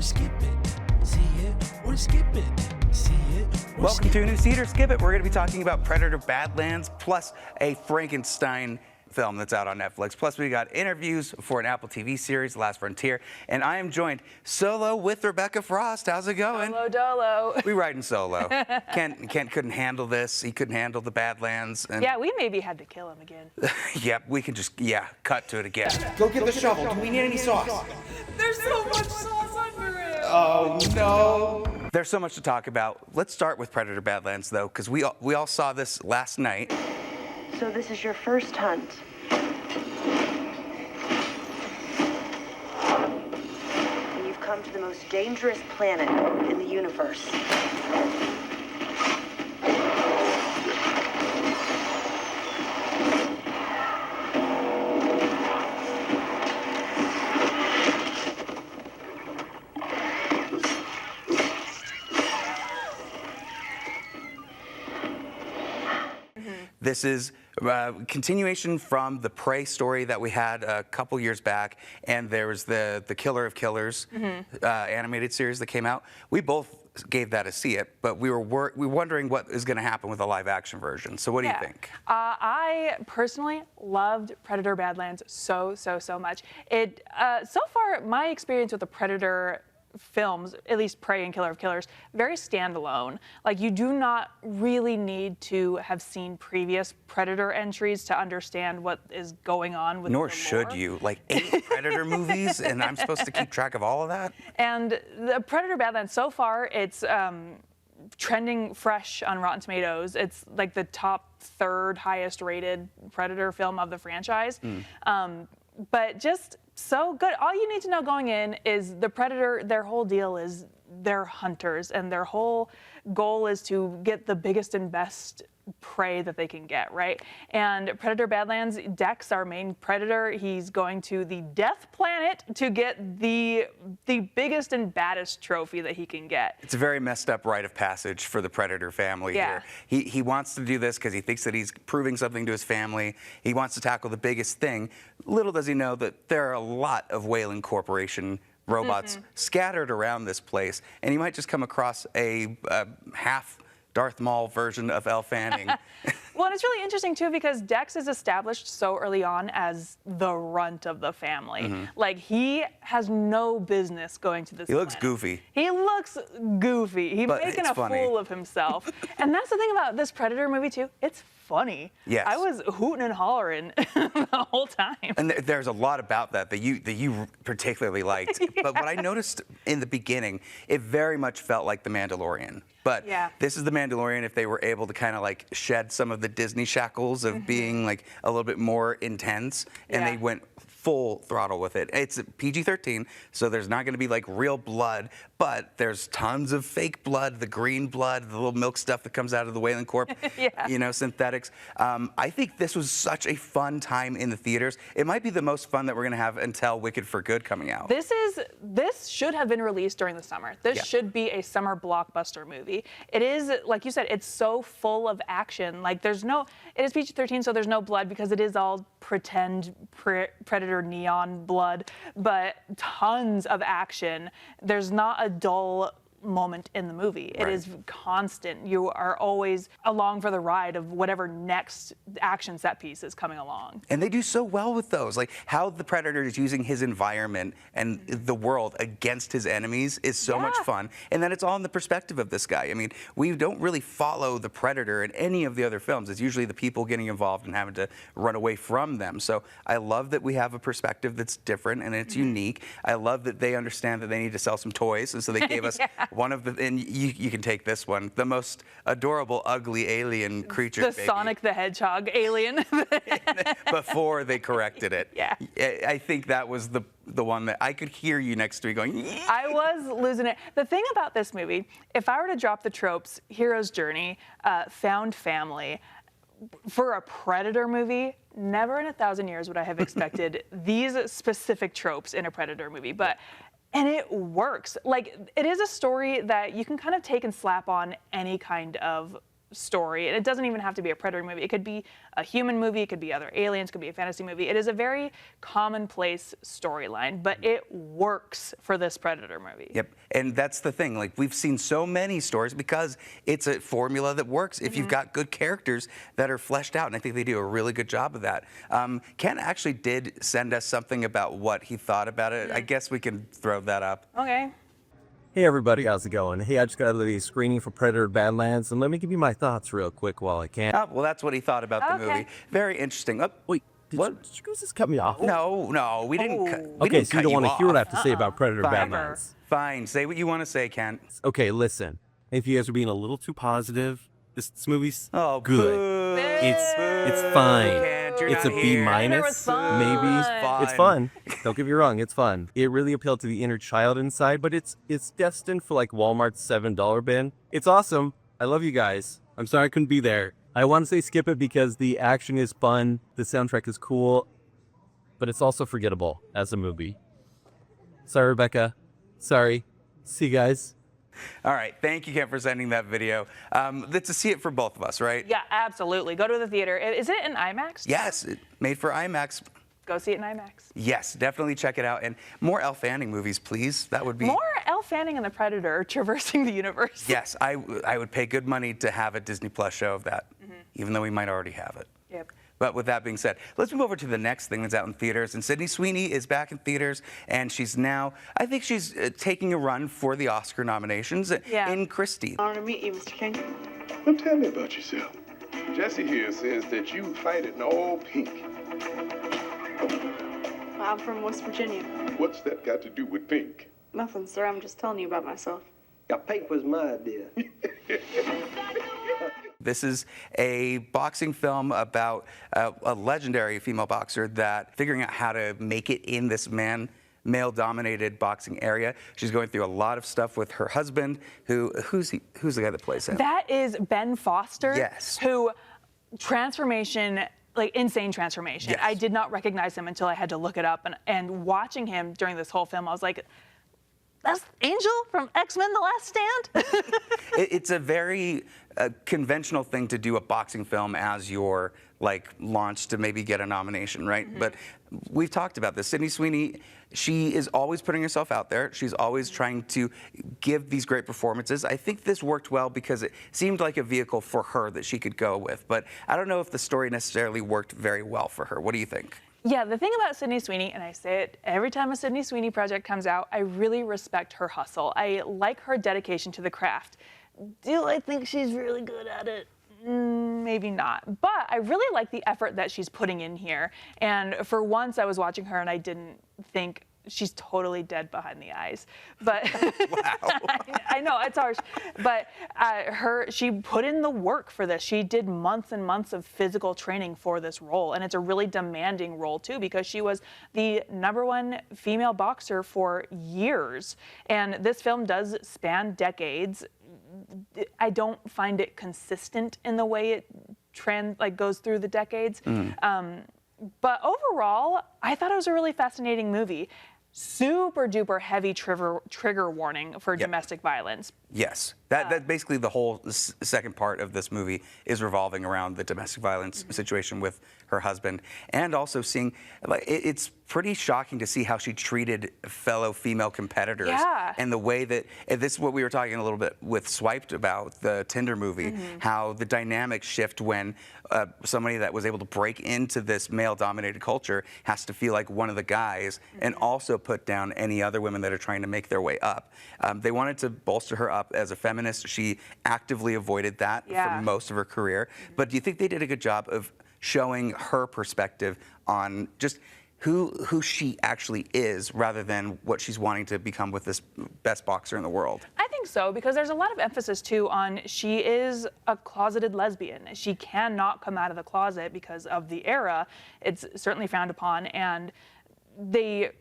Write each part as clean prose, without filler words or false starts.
skip it. See it or skip it. See it or Welcome to a new See It or Skip It. We're going to be talking about Predator Badlands, plus a Frankenstein film that's out on Netflix. Plus, we got interviews for an Apple TV series, The Last Frontier. And I am joined solo with Rebecca Frost. How's it going? Solo dolo. We riding solo. Kent couldn't handle this. He couldn't handle the Badlands. And Yeah, we maybe had to kill him again. yep, we can just, cut to it again. Go get the shovel. Do we need any sauce? There's so much sauce under it. Oh, no. There's so much to talk about. Let's start with Predator Badlands, though, because we all saw this last night. So this is your first hunt. And you've come to the most dangerous planet in the universe. This is continuation from the Prey story that we had a couple years back, and there was the Killer of Killers animated series that came out. We both gave that a see it, but we were wondering what is going to happen with the live action version. So what do you think? I personally loved Predator Badlands so much. It so far my experience with the Predator films, at least Prey and Killer of Killers, very standalone. Like, you do not really need to have seen previous Predator entries to understand what is going on with Nor the should lore. you. Like 8 Predator movies, and I'm supposed to keep track of all of that? And the Predator Badlands, so far, it's trending fresh on Rotten Tomatoes. It's like the top 3rd highest rated Predator film of the franchise. But just so good. All you need to know going in is the Predator, their whole deal is they're hunters, and their whole goal is to get the biggest and best prey that they can get, right? And Predator Badlands, Dex, our main predator, he's going to the Death Planet to get the biggest and baddest trophy that he can get. It's a very messed up rite of passage for the Predator family here. He wants to do this because he thinks that he's proving something to his family. He wants to tackle the biggest thing. Little does he know that there are a lot of Whaling Corporation robots scattered around this place, and he might just come across a half Darth Maul version of Elle Fanning. Well, and it's really interesting, too, because Dex is established so early on as the runt of the family. Like, he has no business going to this He looks planet. goofy. He looks goofy. He's But making it's a funny. fool of himself. And that's the thing about this Predator movie, too. It's funny. Yes. I was hooting and hollering the whole time. And there's a lot about that you particularly liked. But what I noticed in the beginning, it very much felt like The Mandalorian. But this is The Mandalorian if they were able to kind of like shed some of the Disney shackles of being like a little bit more intense, and they went full throttle with it. It's PG-13, so there's not going to be like real blood, but there's tons of fake blood, the green blood, the little milk stuff that comes out of the Whaling Corp, you know, synthetics. I think this was such a fun time in the theaters. It might be the most fun that we're going to have until Wicked for Good coming out. This should have been released during the summer. This should be a summer blockbuster movie. It is, like you said, it's so full of action. Like, it is PG-13, so there's no blood because it is all pretend Predator neon blood, but tons of action. There's not a dull moment in the movie. It is constant. You are always along for the ride of whatever next action set piece is coming along. And they do so well with those. Like, how the Predator is using his environment and the world against his enemies is so much fun. And then it's all in the perspective of this guy. I mean, we don't really follow the Predator in any of the other films. It's usually the people getting involved and having to run away from them. So I love that we have a perspective that's different and it's unique. I love that they understand that they need to sell some toys, and so they gave us one of the, and you can take this one, the most adorable, ugly alien creature. The Sonic the Hedgehog alien. Before they corrected it. Yeah. I think that was the one that I could hear you next to me going, yeah. I was losing it. The thing about this movie, if I were to drop the tropes, hero's journey, found family, for a Predator movie, never in 1,000 years would I have expected these specific tropes in a Predator movie. And it works. Like, it is a story that you can kind of take and slap on any kind of story. And it doesn't even have to be a Predator movie. It could be a human movie. It could be other aliens. It could be a fantasy movie. It is a very commonplace storyline, but it works for this Predator movie. Yep, and that's the thing. Like, we've seen so many stories because it's a formula that works if you've got good characters that are fleshed out, and I think they do a really good job of that. Ken actually did send us something about what he thought about it. I guess we can throw that up. Okay. Hey everybody, how's it going? Hey, I just got out of the screening for Predator Badlands, and let me give you my thoughts real quick while I can. Oh, well, that's what he thought about the movie. Very interesting. Oh, Wait, did you just cut me off? no, we didn't. Okay, so you don't want to hear what I have to say about Predator Badlands. Fine, say what you want to say, Ken. Okay, listen. If you guys are being a little too positive, this movie's Oh, good. boo. It's fine. Kent, you're It's a not B here. minus, fun. maybe. Fun. It's fun. Don't get me wrong, it's fun. It really appealed to the inner child inside, but it's destined for like Walmart's $7 bin. It's awesome. I love you guys. I'm sorry I couldn't be there. I want to say skip it because the action is fun, the soundtrack is cool, but it's also forgettable as a movie. Sorry, Rebecca. Sorry. See you guys. All right, thank you, Ken, for sending that video. That's to see it for both of us, right? Yeah, absolutely. Go to the theater. Is it in IMAX? Yes, it made for IMAX. Go see it in IMAX. Yes, definitely check it out. And more Elle Fanning movies, please. That would be... More Elle Fanning and the Predator traversing the universe. Yes, I would pay good money to have a Disney Plus show of that, even though we might already have it. Yep. But with that being said, let's move over to the next thing that's out in theaters. And Sydney Sweeney is back in theaters, and she's now, I think she's taking a run for the Oscar nominations in Christy. Honor to meet you, Mr. King. Well, tell me about yourself. Jesse here says that you fight it in all pink. I'm from West Virginia. What's that got to do with pink? Nothing, sir. I'm just telling you about myself. Yeah, pink was my idea. This is a boxing film about a legendary female boxer that figuring out how to make it in this male-dominated boxing area. She's going through a lot of stuff with her husband, who's the guy that plays him? That is Ben Foster. Yes. Who, transformation, like insane transformation. Yes. I did not recognize him until I had to look it up. And watching him during this whole film, I was like, that's Angel from X-Men The Last Stand? It's a very conventional thing to do a boxing film as your launch to maybe get a nomination, right? But we've talked about this. Sydney Sweeney, she is always putting herself out there. She's always trying to give these great performances. I think this worked well because it seemed like a vehicle for her that she could go with. But I don't know if the story necessarily worked very well for her. What do you think? Yeah, the thing about Sydney Sweeney, and I say it every time a Sydney Sweeney project comes out, I really respect her hustle. I like her dedication to the craft. Do I think she's really good at it? Maybe not. But I really like the effort that she's putting in here. And for once, I was watching her and I didn't think she's totally dead behind the eyes. But Wow. I know it's harsh. But she put in the work for this. She did months and months of physical training for this role, and it's a really demanding role too because she was the #1 female boxer for years. And this film does span decades. I don't find it consistent in the way it goes through the decades. But overall, I thought it was a really fascinating movie. Super duper heavy trigger warning for domestic violence. Yes, that basically the whole second part of this movie is revolving around the domestic violence situation with her husband, and also seeing it's pretty shocking to see how she treated fellow female competitors and the way that this is what we were talking a little bit with Swiped about the Tinder movie, how the dynamics shift when somebody that was able to break into this male-dominated culture has to feel like one of the guys and also put down any other women that are trying to make their way up. They wanted to bolster her up as a feminist. She actively avoided that for most of her career. But do you think they did a good job of showing her perspective on just who she actually is rather than what she's wanting to become with this best boxer in the world? I think so, because there's a lot of emphasis too on she is a closeted lesbian. She cannot come out of the closet because of the era. It's certainly frowned upon, and they,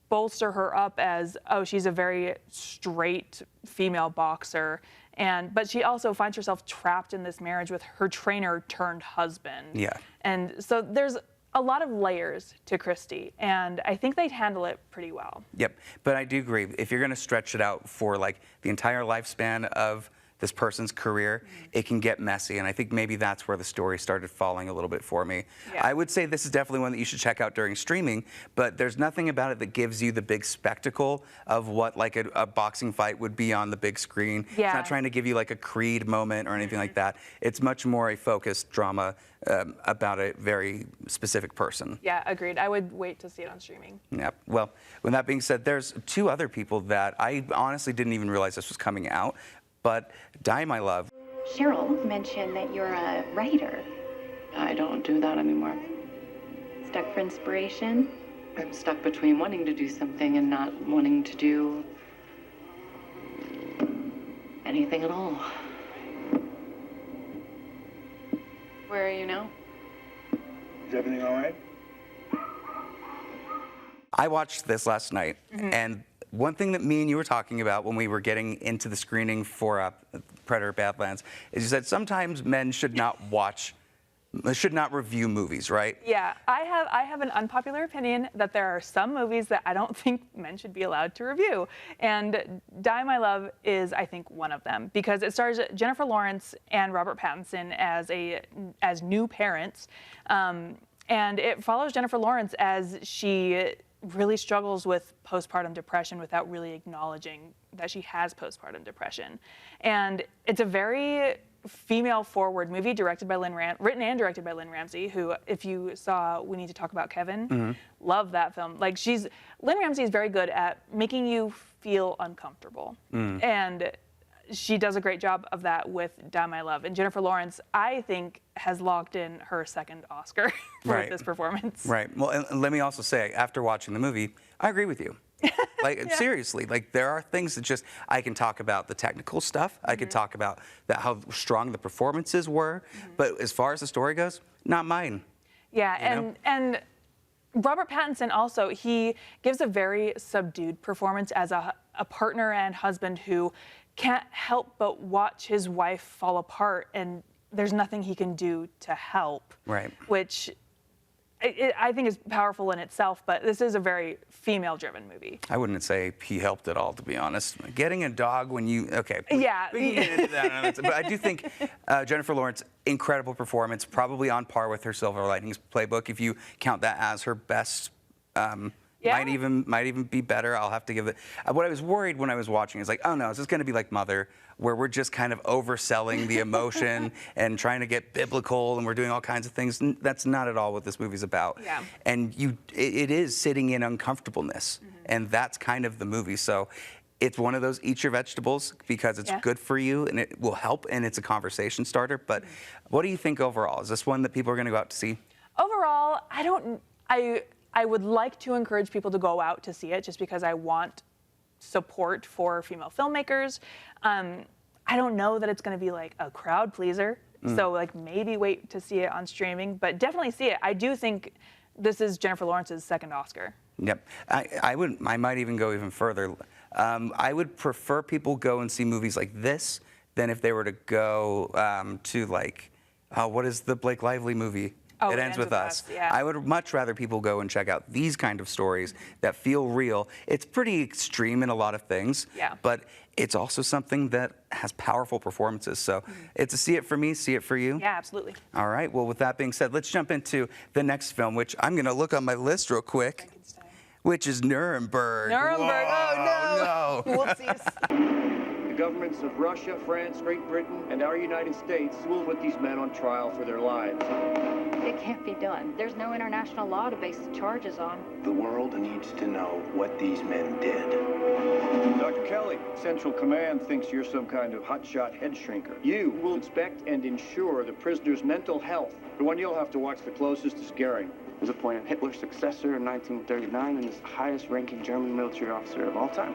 bolster her up as, oh, she's a very straight female boxer. But she also finds herself trapped in this marriage with her trainer turned husband. Yeah. And so there's a lot of layers to Christy, and I think they'd handle it pretty well. Yep, but I do agree. If you're going to stretch it out for the entire lifespan of this person's career, it can get messy. And I think maybe that's where the story started falling a little bit for me. Yeah. I would say this is definitely one that you should check out during streaming, but there's nothing about it that gives you the big spectacle of what like a boxing fight would be on the big screen. Yeah. It's not trying to give you like a Creed moment or anything like that. It's much more a focused drama about a very specific person. Yeah, agreed. I would wait to see it on streaming. Yeah. Well, with that being said, there's two other people that I honestly didn't even realize this was coming out, but Die My Love. Cheryl mentioned that you're a writer. I don't do that anymore. Stuck for inspiration? I'm stuck between wanting to do something and not wanting to do anything at all. Where are you now? Is everything all right? I watched this last night, and one thing that me and you were talking about when we were getting into the screening for Predator Badlands is you said sometimes men should not review movies, right? Yeah, I have an unpopular opinion that there are some movies that I don't think men should be allowed to review, and Die My Love is, I think, one of them because it stars Jennifer Lawrence and Robert Pattinson as new parents, and it follows Jennifer Lawrence as she really struggles with postpartum depression without really acknowledging that she has postpartum depression, and it's a very female-forward movie written and directed by Lynn Ramsey, who, if you saw We Need to Talk About Kevin, love that film. Like Lynn Ramsey is very good at making you feel uncomfortable, and she does a great job of that with Die My Love. And Jennifer Lawrence, I think, has locked in her second Oscar for this performance. Right. Well, and let me also say, after watching the movie, I agree with you. Like, seriously, like there are things that just, I can talk about the technical stuff. I could talk about how strong the performances were. But as far as the story goes, not mine. Yeah, and Robert Pattinson also, he gives a very subdued performance as a partner and husband who can't help but watch his wife fall apart, and there's nothing he can do to help. Right. Which I think is powerful in itself, but this is a very female-driven movie. I wouldn't say he helped at all, to be honest. Getting a dog when you, okay. Yeah. We can get into that. But I do think Jennifer Lawrence, incredible performance, probably on par with her Silver Linings Playbook, if you count that as her best. Might even be better. I'll have to give it. What I was worried when I was watching is like, oh no, is this going to be like Mother, where we're just kind of overselling the emotion and trying to get biblical and we're doing all kinds of things? That's not at all what this movie's about. Yeah. And it is sitting in uncomfortableness, and that's kind of the movie. So it's one of those eat your vegetables because it's good for you and it will help and it's a conversation starter. But what do you think overall? Is this one that people are going to go out to see? Overall, I would like to encourage people to go out to see it just because I want support for female filmmakers. I don't know that it's going to be like a crowd pleaser, so like maybe wait to see it on streaming, but definitely see it. I do think this is Jennifer Lawrence's second Oscar. Yep. I might even go even further. I would prefer people go and see movies like this than if they were to go to like, what is the Blake Lively movie? It ends with us. Yeah. I would much rather people go and check out these kind of stories that feel real. It's pretty extreme in a lot of things, but it's also something that has powerful performances. So it's a see it for me, see it for you. Yeah, absolutely. All right. Well, with that being said, let's jump into the next film, which I'm going to look on my list real quick, which is Nuremberg. Nuremberg. Whoa, oh, no. Whoopsies. The governments of Russia, France, Great Britain, and our United States will put these men on trial for their lives. It can't be done. There's no international law to base the charges on. The world needs to know what these men did. Dr. Kelly, Central Command thinks you're some kind of hotshot head shrinker. You will inspect and ensure the prisoner's mental health. The one you'll have to watch the closest is Goering. He was appointed Hitler's successor in 1939 and is the highest-ranking German military officer of all time.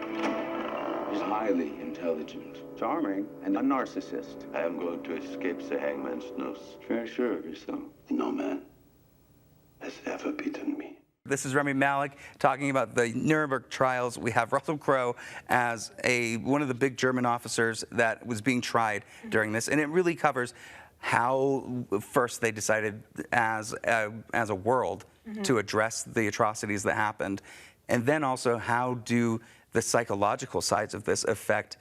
He's highly intelligent. Charming and a narcissist. I am going to escape the hangman's noose. Very sure of yourself. No man has ever beaten me. This is Remy Malik talking about the Nuremberg trials. We have Russell Crowe as one of the big German officers that was being tried during this, and it really covers how first they decided as a world to address the atrocities that happened, and then also how do the psychological sides of this affect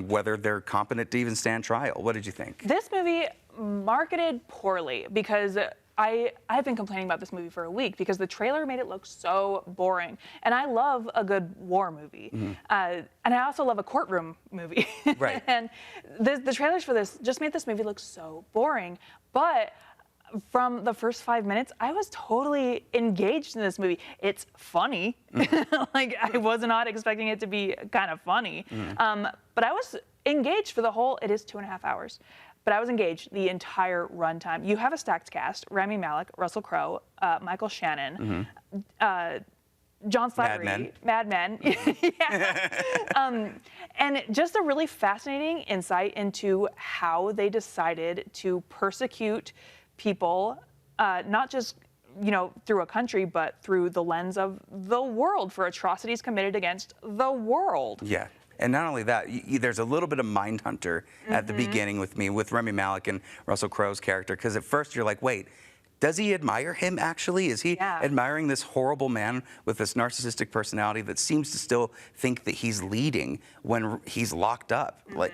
whether they're competent to even stand trial. What did you think? This movie marketed poorly because I've been complaining about this movie for a week because the trailer made it look so boring. And I love a good war movie. Mm-hmm. And I also love a courtroom movie. Right. And the trailers for this just made this movie look so boring. But from the first 5 minutes, I was totally engaged in this movie. It's funny. Like, I was not expecting it to be kind of funny. But I was engaged for the whole, it is 2.5 hours. But I was engaged the entire runtime. You have a stacked cast: Rami Malek, Russell Crowe, Michael Shannon, John Slattery, Mad Men. And just a really fascinating insight into how they decided to persecute people, not just through a country, but through the lens of the world for atrocities committed against the world. Yeah. And not only that, there's a little bit of Mindhunter at the beginning with Rami Malek and Russell Crowe's character, because at first you're like, wait, does he admire him actually? Is he admiring this horrible man with this narcissistic personality that seems to still think that he's leading when he's locked up? Like,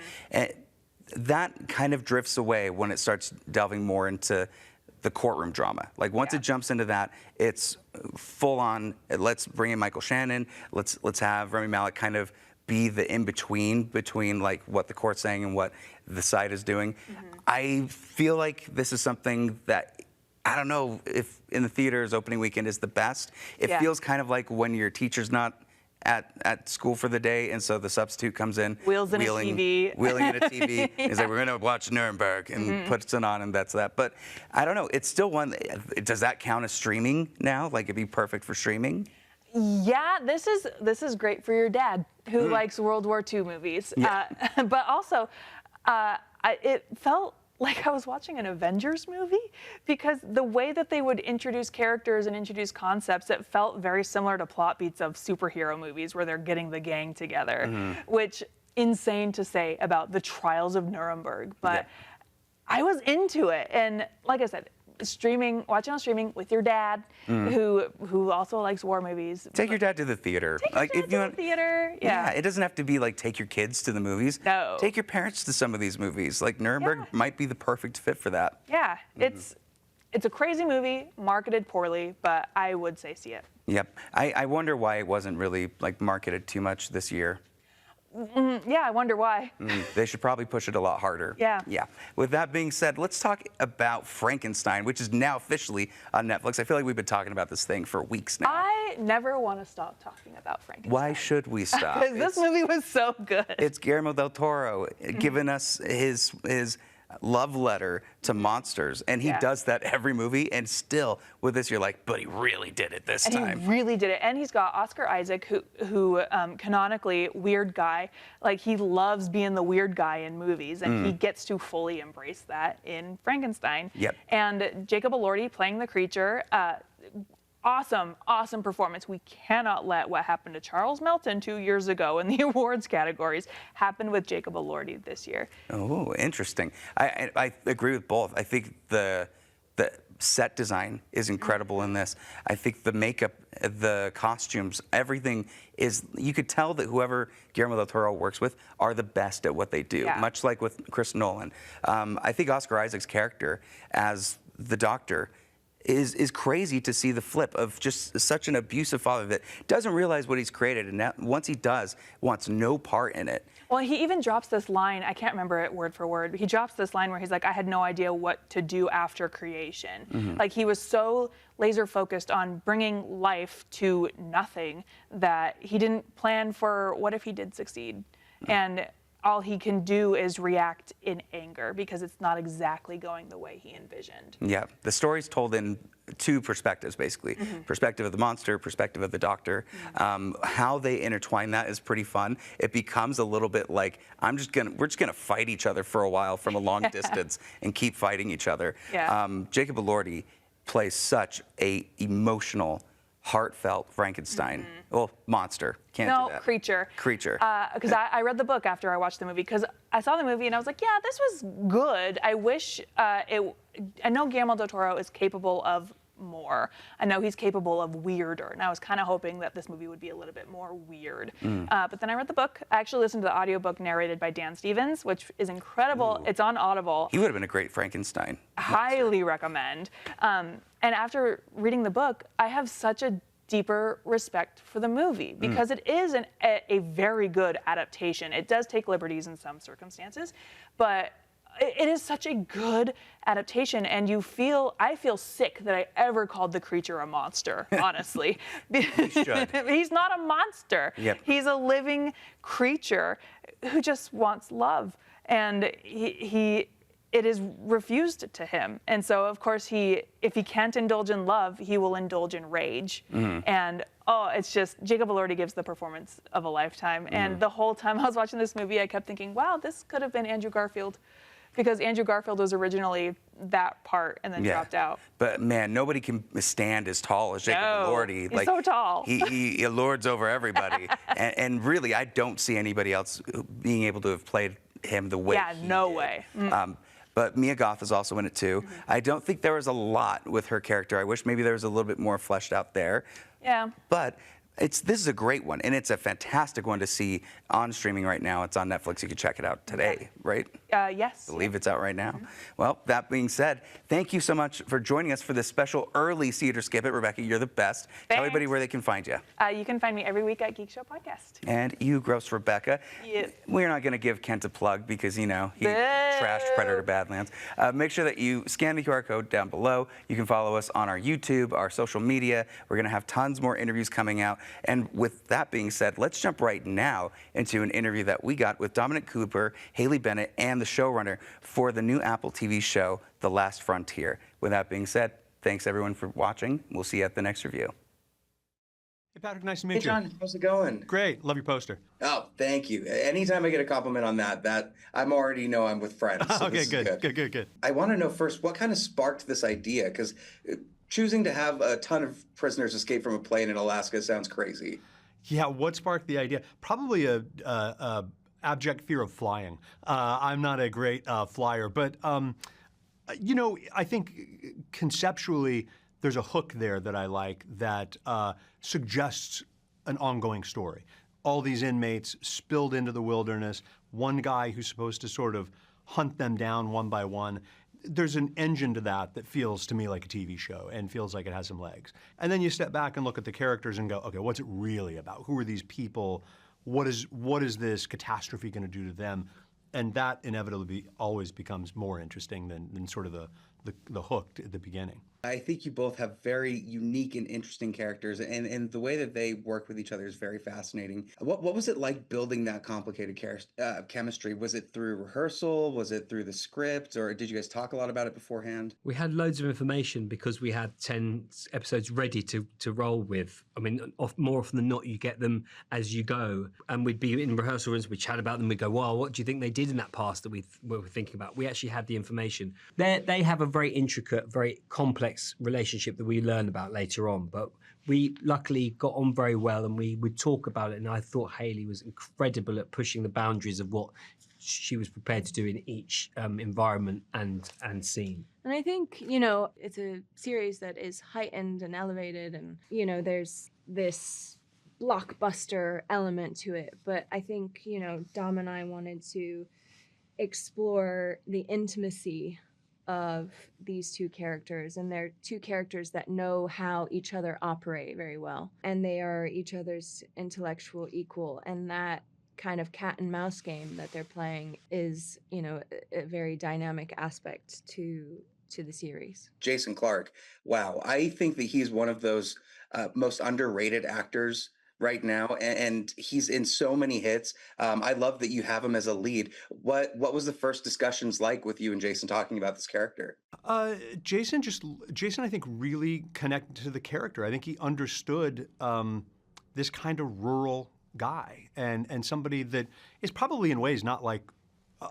that kind of drifts away when it starts delving more into the courtroom drama. Like, once it jumps into that, it's full on, let's bring in Michael Shannon, let's have Rami Malek kind of be the in-between between like what the court's saying and what the side is doing. I feel like this is something that, I don't know if in the theaters opening weekend is the best. It feels kind of like when your teacher's not at school for the day, and so the substitute comes in, wheeling in a TV. He's like, we're gonna watch Nuremberg, and puts it on, and that's that. But I don't know, it's still one, does that count as streaming now? Like, it'd be perfect for streaming? Yeah, this is great for your dad who likes World War II movies. But also, it felt like I was watching an Avengers movie, because the way that they would introduce characters and introduce concepts, it felt very similar to plot beats of superhero movies where they're getting the gang together, which insane to say about the trials of Nuremberg. But I was into it. And like I said, watching on streaming with your dad, who also likes war movies. Take your dad to the theater. Take your dad to the theater. Yeah, it doesn't have to be like take your kids to the movies. No. Take your parents to some of these movies. Like Nuremberg might be the perfect fit for that. Yeah, it's a crazy movie, marketed poorly, but I would say see it. Yep. I wonder why it wasn't really like marketed too much this year. Yeah, I wonder why. They should probably push it a lot harder. Yeah. With that being said, let's talk about Frankenstein, which is now officially on Netflix. I feel like we've been talking about this thing for weeks now. I never want to stop talking about Frankenstein. Why should we stop? Because this movie was so good. It's Guillermo del Toro giving us his love letter to monsters, and he does that every movie, and still with this you're like, but he really did it this time. He really did it. And he's got Oscar Isaac, who canonically weird guy, like he loves being the weird guy in movies, and he gets to fully embrace that in Frankenstein. And Jacob Elordi playing the creature, awesome performance. We cannot let what happened to Charles Melton 2 years ago in the awards categories happen with Jacob Elordi this year. Oh, interesting. I agree with both. I think the set design is incredible in this. I think the makeup, the costumes, everything is, you could tell that whoever Guillermo del Toro works with are the best at what they do, much like with Chris Nolan. I think Oscar Isaac's character as the Doctor is crazy to see the flip of just such an abusive father that doesn't realize what he's created, and once he does, wants no part in it. Well, he even drops this line, I can't remember it word for word, but he drops this line where he's like, I had no idea what to do after creation. Like, he was so laser focused on bringing life to nothing that he didn't plan for what if he did succeed. And all he can do is react in anger because it's not exactly going the way he envisioned. Yeah, the story's told in two perspectives, basically. Perspective of the monster, perspective of the Doctor. How they intertwine that is pretty fun. It becomes a little bit like, we're just gonna fight each other for a while from a long distance and keep fighting each other. Jacob Elordi plays such a emotional, heartfelt Frankenstein. Well, monster. Can't do that. Creature. Because I read the book after I watched the movie, because I saw the movie and I was like, yeah, this was good. I wish I know Guillermo del Toro is capable of more. I know he's capable of weirder, and I was kind of hoping that this movie would be a little bit more weird. But then I read the book. I actually listened to the audiobook narrated by Dan Stevens, which is incredible. It's on Audible. He would have been a great Frankenstein. Highly recommend. And after reading the book, I have such a deeper respect for the movie because it is a very good adaptation. It does take liberties in some circumstances, but it is such a good adaptation, and I feel sick that I ever called the creature a monster, honestly. He should. He's not a monster. Yep. He's a living creature who just wants love, and it is refused to him. And so, of course, if he can't indulge in love, he will indulge in rage. And it's just, Jacob Elordi gives the performance of a lifetime. And the whole time I was watching this movie, I kept thinking, wow, this could have been Andrew Garfield. Because Andrew Garfield was originally that part and then dropped out. But man, nobody can stand as tall as Jacob Elordi. He's so tall. He lords over everybody. and really, I don't see anybody else being able to have played him the way he no did. way. But Mia Goth is also in it too. I don't think there was a lot with her character. I wish maybe there was a little bit more fleshed out there. Yeah. But this is a great one, and it's a fantastic one to see on streaming right now. It's on Netflix. You can check it out today, right? Yes. I believe it's out right now. Well, that being said, thank you so much for joining us for this special early Theater Skip It. Rebecca, you're the best. Thanks. Tell everybody where they can find you. You can find me every week at Geek Show Podcast. And you, gross Rebecca. Yes. We're not going to give Kent a plug because, he trashed Predator Badlands. Make sure that you scan the QR code down below. You can follow us on our YouTube, our social media. We're going to have tons more interviews coming out. And with that being said, let's jump right now into an interview that we got with Dominic Cooper, Haley Bennett, and the showrunner for the new Apple TV show, The Last Frontier. With that being said, thanks everyone for watching. We'll see you at the next review. Hey, Patrick, nice to meet Hey, you. John, how's it going? Great. Love your poster. Oh, thank you. Anytime I get a compliment on that I'm already know I'm with friends. So Okay, good. I want to know first, what kind of sparked this idea? Because choosing to have a ton of prisoners escape from a plane in Alaska sounds crazy. Yeah, what sparked the idea? Probably a abject fear of flying. I'm not a great flyer, but I think conceptually there's a hook there that I like that suggests an ongoing story. All these inmates spilled into the wilderness, one guy who's supposed to sort of hunt them down one by one. There's an engine to that feels to me like a TV show and feels like it has some legs. And then you step back and look at the characters and go, okay, what's it really about? Who are these people? What is this catastrophe going to do to them? And that inevitably always becomes more interesting than sort of the hook at the beginning. I think you both have very unique and interesting characters, and the way that they work with each other is very fascinating. What was it like building that complicated chemistry? Was it through rehearsal? Was it through the script? Or did you guys talk a lot about it beforehand? We had loads of information because we had 10 episodes ready to roll with. I mean, more often than not, you get them as you go. And we'd be in rehearsal rooms, we'd chat about them, we'd go, well, what do you think they did in that past that we were thinking about? We actually had the information. They have a very intricate, very complex relationship that we learn about later on, but we luckily got on very well and we would talk about it, and I thought Haley was incredible at pushing the boundaries of what she was prepared to do in each environment and scene. And I think, it's a series that is heightened and elevated, and, there's this blockbuster element to it, but I think, Dom and I wanted to explore the intimacy of these two characters, and they're two characters that know how each other operate very well, and they are each other's intellectual equal, and that kind of cat and mouse game that they're playing is, a very dynamic aspect to the series. Jason Clarke, wow, I think that he's one of those most underrated actors right now, and he's in so many hits. I love that you have him as a lead. What was the first discussions like with you and Jason talking about this character? Jason, I think, really connected to the character. I think he understood this kind of rural guy and somebody that is probably in ways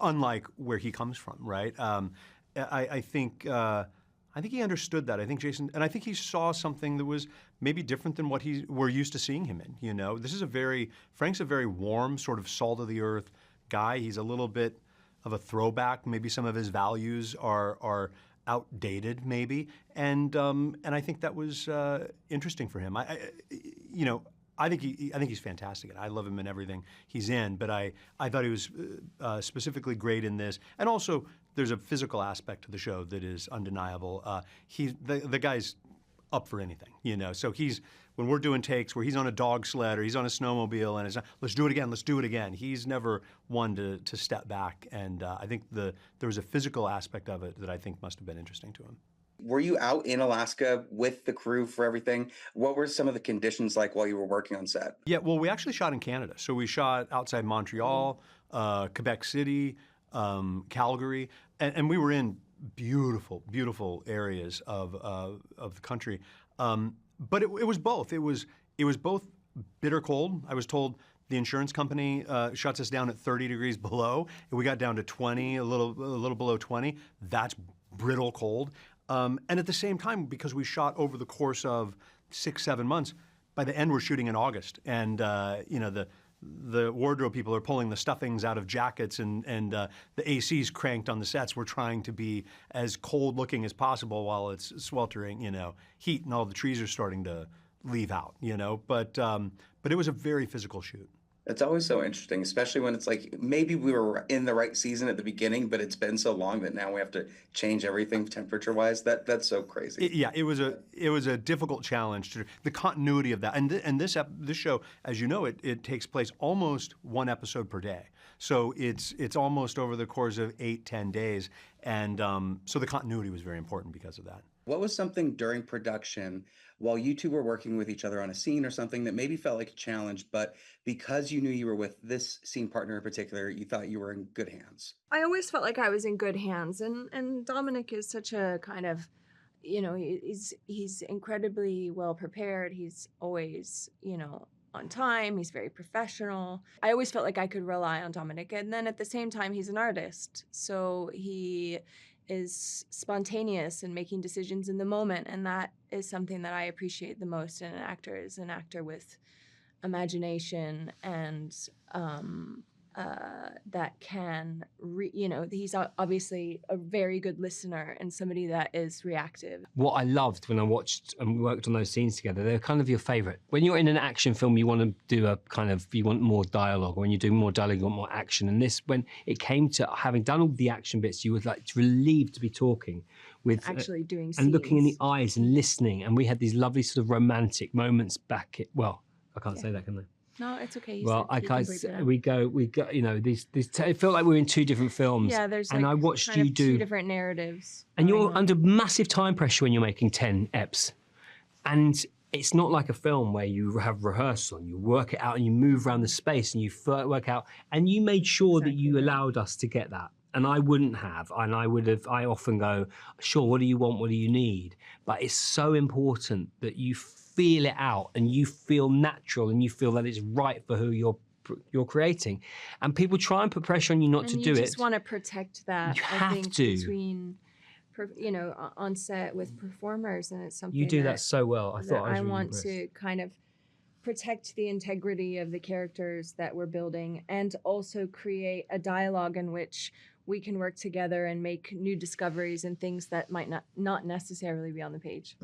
unlike where he comes from, right? I think he understood that. I think Jason, and I think he saw something that was maybe different than what we're used to seeing him in. This is Frank's a very warm, sort of salt of the earth guy. He's a little bit of a throwback. Maybe some of his values are outdated maybe, and I think that was interesting for him. I think he's fantastic, and I love him in everything he's in. But I thought he was specifically great in this, and also there's a physical aspect to the show that is undeniable. The guy's up for anything, So when we're doing takes where he's on a dog sled or he's on a snowmobile and it's let's do it again. He's never one to step back, and I think there was a physical aspect of it that I think must have been interesting to him. Were you out in Alaska with the crew for everything? What were some of the conditions like while you were working on set? Yeah, well, we actually shot in Canada. So we shot outside Montreal, Quebec City, Calgary, and we were in beautiful, beautiful areas of the country. But it was both. It was both bitter cold. I was told the insurance company shuts us down at 30 degrees below, and we got down to 20, a little below 20. That's brittle cold. And at the same time, because we shot over the course of 6-7 months, by the end we're shooting in August, and the wardrobe people are pulling the stuffings out of jackets, and the AC's cranked on the sets. We're trying to be as cold looking as possible while it's sweltering, heat, and all the trees are starting to leave out, But it was a very physical shoot. It's always so interesting, especially when it's like maybe we were in the right season at the beginning, but it's been so long that now we have to change everything temperature-wise. That's so crazy. It was a difficult challenge, the continuity of that. And this show, as you know, it takes place almost one episode per day. So it's almost over the course of 8-10 days, and so the continuity was very important because of that. What was something during production while you two were working with each other on a scene or something that maybe felt like a challenge, but because you knew you were with this scene partner in particular, you thought you were in good hands? I always felt like I was in good hands, and Dominic is such a kind of, he's incredibly well prepared. He's always, on time. He's very professional. I always felt like I could rely on Dominic, and then at the same time, he's an artist, so he is spontaneous and making decisions in the moment, and that is something that I appreciate the most in an actor, is an actor with imagination and that can, he's obviously a very good listener and somebody that is reactive. What I loved when I watched and worked on those scenes together, they're kind of your favorite. When you're in an action film, you want to do you want more dialogue. When you do more dialogue, you want more action. And this, when it came to having done all the action bits, you were like relieved to be talking with actually doing scenes. And looking in the eyes and listening. And we had these lovely sort of romantic moments back. I can't say that, can I? No, it's okay. We go. These. It felt like we were in two different films. Yeah, there's and I watched you do two different narratives. And you're under massive time pressure when you're making 10 eps, and it's not like a film where you have rehearsal and you work it out and you move around the space and you work out. And you made sure that you allowed us to get that. And I wouldn't have, and I often go, sure, what do you want, what do you need? But it's so important that you feel it out and you feel natural and you feel that it's right for who you're creating. And people try and put pressure on you not to do it. You just want to protect that, you I think, have to. Between, on set with performers, and it's something you do that so well. I thought I want to kind of protect the integrity of the characters that we're building, and also create a dialogue in which we can work together and make new discoveries and things that might not necessarily be on the page.